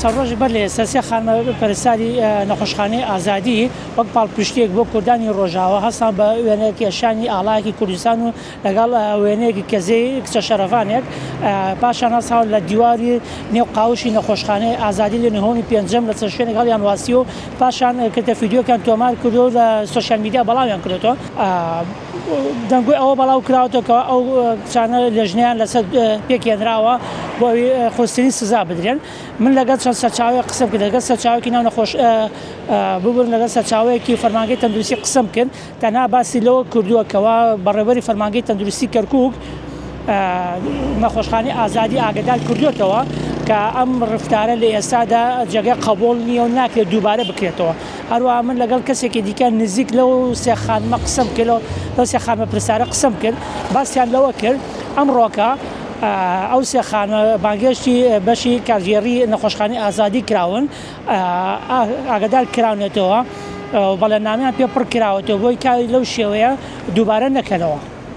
چەند ڕۆژ بەر لە ئێستا سێ خانمە پەرستاری نەخۆشخانەی ئازادی وەک پاڵپشتێک بۆ کوردانی ڕۆژاوە هەستان بە وێنەیەکی شانی ئاڵایەکی کوردستان و لەگەڵ وێنەیەکی کەزەی کچە شەرەفانێک پاشان هەستاون لە دیواری نێو قاوشی نەخۆشخانەی ئازادی لە نهۆنی پێنجەم لە چەند شوێنێک هەڵیان واسی و پاشان کردە ڤیدیۆکیان تۆمار کردو لە سۆشیال میدیا بەڵاویان کردێتەوە. دەنگۆی ئەوە بەڵاو کراوەتەوە کە ئەو کچانە لێژنیان لەسەر پێکێنراوە بۆ ئەوی خۆستترین سزا بدرێن. من لەگەڵ چەند سەرچاوەیەک قسەم کرد، لەگەڵ سەرچاوێکی ناو نەخۆش ببوون لەگەڵ سەرچاوەیەکی فەرمانگەی تەندروستی قسەم کرد، تەنها باسی لەوە کردووە کەوا بەڕێوەبەری فەرمانگەی تەندروستی کەرکووک نەخۆشخانەی ئازادی ئاگادار کردوێتەوە کە ئەم ڕفتارە لە ئێستادا جێگەی قبوڵ نییە و ناکرێت دووبارە بکرێتەوە. هەروەها من لەگەڵ کەسێکی دیکە نزیک لەو سێ خانمە قسەم کرد، لەو سێ خانمە پرسیارە قسەم کرد، باسییان لەوە کرد ئەمڕۆکە ئەو سێ خانمە بانگێشتی بەشی کارژێری نەخۆشخانەی ئازادی کراون، ئاگادار کراونێتەوە، بەڵێنامەیان پێ پڕ کراوەتەوە بۆی کاری لەو شێوەیە دووبارە نەکەنەوە.